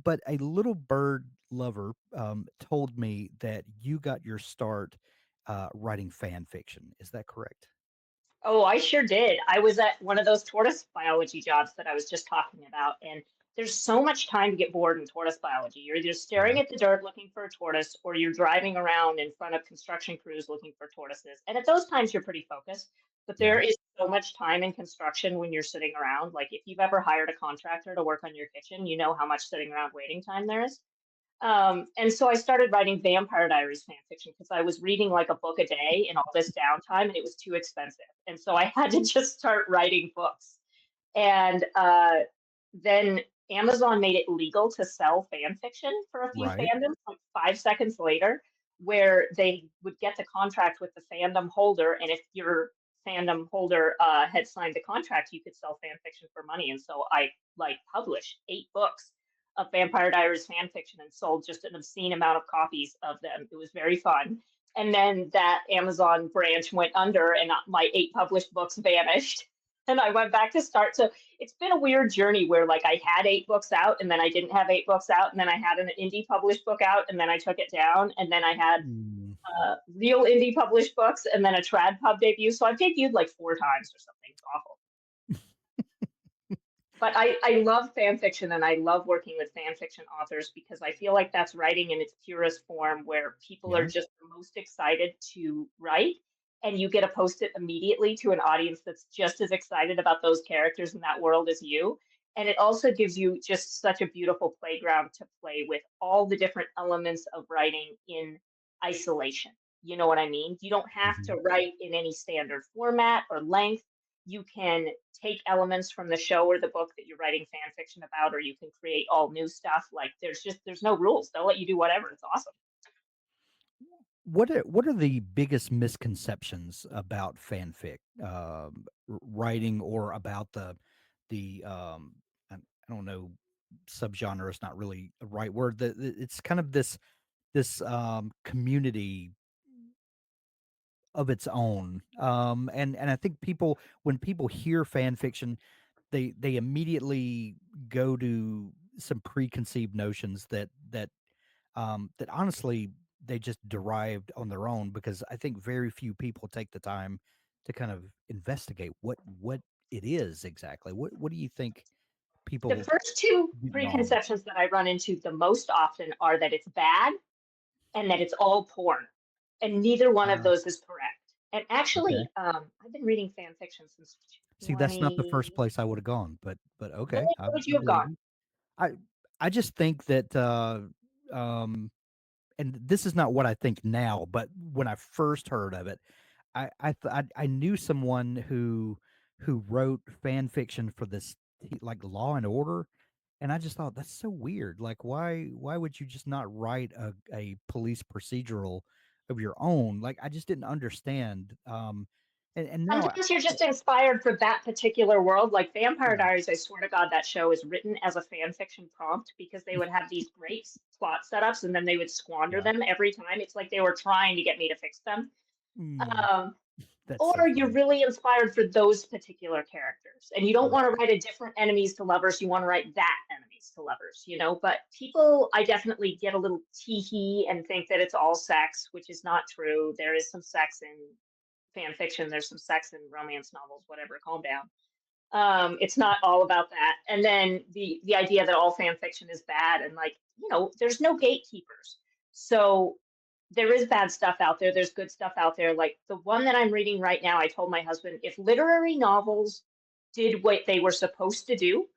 but a little bird lover told me that you got your start writing fan fiction. Is that correct? Oh, I sure did. I was at one of those tortoise biology jobs that I was just talking about, and there's so much time to get bored in tortoise biology. You're either staring Yeah. at the dirt looking for a tortoise, or you're driving around in front of construction crews looking for tortoises. And at those times, you're pretty focused. But Yeah. there is so much time in construction when you're sitting around. Like if you've ever hired a contractor to work on your kitchen, you know how much sitting around waiting time there is. And so I started writing Vampire Diaries fan fiction because I was reading like a book a day in all this downtime and it was too expensive. And so I had to just start writing books. And then Amazon made it legal to sell fan fiction for a few Right. fandoms, like 5 seconds later, where they would get the contract with the fandom holder. And if your fandom holder had signed the contract, you could sell fan fiction for money. And so I like published 8 books of Vampire Diaries fan fiction and sold just an obscene amount of copies of them. It was very fun. And then that Amazon branch went under and my 8 published books vanished. And I went back to start. So it's been a weird journey where like I had 8 books out and then I didn't have 8 books out and then I had an indie published book out and then I took it down and then I had Mm. real indie published books and then a trad pub debut. So I've debuted like 4 times or something. It's awful. But I love fan fiction and I love working with fan fiction authors because I feel like that's writing in its purest form where people are Yeah. just the most excited to write and you get to post it immediately to an audience that's just as excited about those characters in that world as you. And it also gives you just such a beautiful playground to play with all the different elements of writing in isolation. You know what I mean? You don't have to Mhm. write in any standard format or length. You can take elements from the show or the book that you're writing fan fiction about, or you can create all new stuff. Like there's no rules. They'll let you do whatever. It's awesome. What are the biggest misconceptions about fanfic writing, or about the I don't know, subgenre is not really a right word. It's kind of this community of its own. And I think people, when people hear fan fiction, they immediately go to some preconceived notions that honestly they just derived on their own, because I think very few people take the time to kind of investigate what it is exactly. What do you think The people first two get wrong? preconceptions that I run into the most often are that it's bad and that it's all porn. And neither one of Uh, those is correct. And okay. actually, I've been reading fan fiction since See, that's not the first 20. place I would have gone, but okay, Really? Where would I you have believe gone? you. I I just think that um and this is not what I think now, but when I first heard of it, I knew someone who wrote fan fiction for this, like, Law and Order, and I just thought that's so weird. Like, why would you just not write a police procedural of your own? Like, I just didn't understand. And now Sometimes you're just inspired for that particular world. Like Vampire yeah. Diaries, I swear to God, that show is written as a fan fiction prompt because they would have these great plot setups and then they would squander Yeah. them every time. It's like they were trying to get me to fix them. Mm, Um, that's so or you're funny. really inspired for those particular characters and you don't want to Right. write a different enemies to lovers. You want to write that enemies to lovers, you know? But people, I definitely get a little tee-hee and think that it's all sex, which is not true. There is some sex in fan fiction. There's some sex in romance novels, whatever. Calm down. It's not all about that. And then the idea that all fan fiction is bad and like there's no gatekeepers. So there is bad stuff out there. There's good stuff out there. Like the one that I'm reading right now, I told my husband if literary novels did what they were supposed to do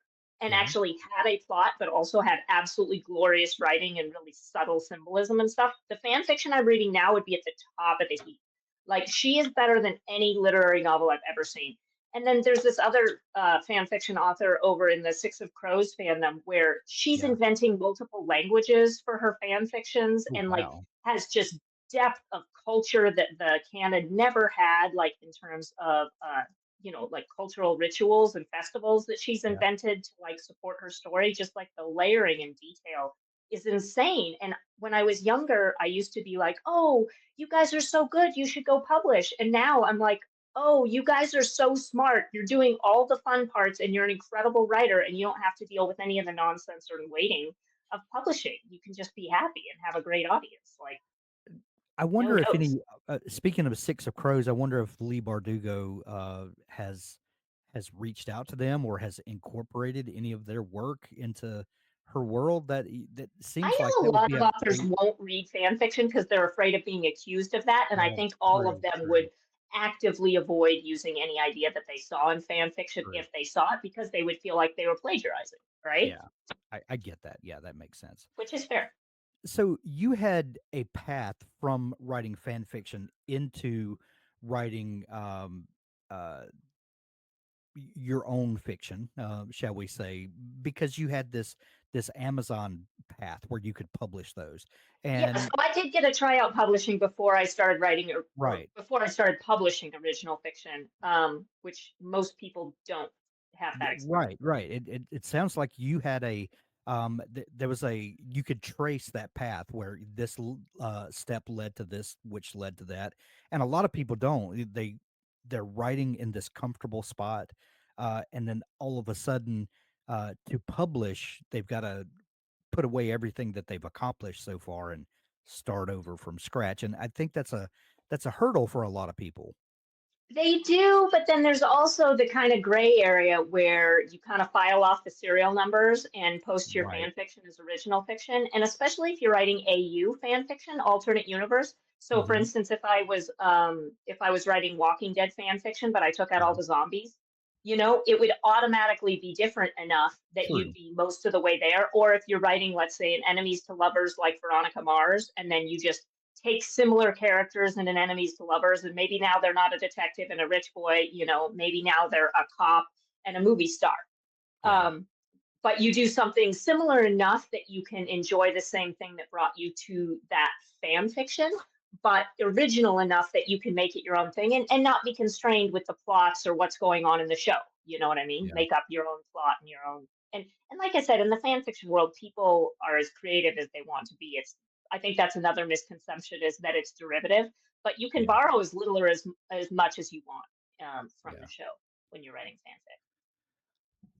and Yeah. actually had a plot, but also had absolutely glorious writing and really subtle symbolism and stuff, the fan fiction I'm reading now would be at the top of the heap. Like she is better than any literary novel I've ever seen. And then there's this other fan fiction author over in the Six of Crows fandom where she's Yeah. inventing multiple languages for her fan fictions Oh, and like wow. has just depth of culture that the canon never had, like in terms of like cultural rituals and festivals that she's Yeah. invented to like support her story. Just like the layering and detail is insane. And when I was younger, I used to be like, "Oh, you guys are so good, you should go publish." And now I'm like, "Oh, you guys are so smart. You're doing all the fun parts and you're an incredible writer and you don't have to deal with any of the nonsense or waiting." of publishing. You can just be happy and have a great audience. Like, I no wonder if notes. any speaking of Six of Crows, I wonder if Lee Bardugo, has reached out to them or has incorporated any of their work into her world. That seems I like know that a would lot be of a authors great. won't read fan fiction because they're afraid of being accused of that. And I think all of True, them true, would actively avoid using any idea that they saw in fan fiction true. if they saw it because they would feel like they were plagiarizing, right? Yeah, I get that. Yeah, that makes sense. Which is fair. So you had a path from writing fan fiction into writing uh, your own fiction, shall we say, because you had this Amazon path where you could publish those. Yeah, so And I did get a tryout publishing before I started writing or right, before I started publishing original fiction, which most people don't have that experience. right, right. It sounds like you had a there was a you could trace that path where step led to this, which led to that, and a lot of people don't. They're writing in this comfortable spot, and then all of a sudden, to publish, they've got to put away everything that they've accomplished so far and start over from scratch. And I think that's a hurdle for a lot of people. They do, but then there's also the kind of gray area where you kind of file off the serial numbers and post your Right. fan fiction as original fiction. And especially if you're writing AU fan fiction, alternate universe. So for Hmm. instance, if I was writing Walking Dead fan fiction, but I took out all Yeah. the zombies, it would automatically be different enough that you'd True. be most of the way there. Or if you're writing, let's say, an enemies to lovers like Veronica Mars, and then you just take similar characters and an enemies to lovers, and maybe now they're not a detective and a rich boy, maybe now they're a cop and a movie star. Yeah. um, but you do something similar enough that you can enjoy the same thing that brought you to that fan fiction, but original enough that you can make it your own thing, and not be constrained with the plots or what's going on in the show. You know what I mean? Yeah. Make up your own plot and your own. And like I said, in the fan fiction world, people are as creative as they want to be. I think that's another misconception, is that it's derivative, but you can Yeah. borrow as little or as much as you want, from Yeah. the show when you're writing fanfic.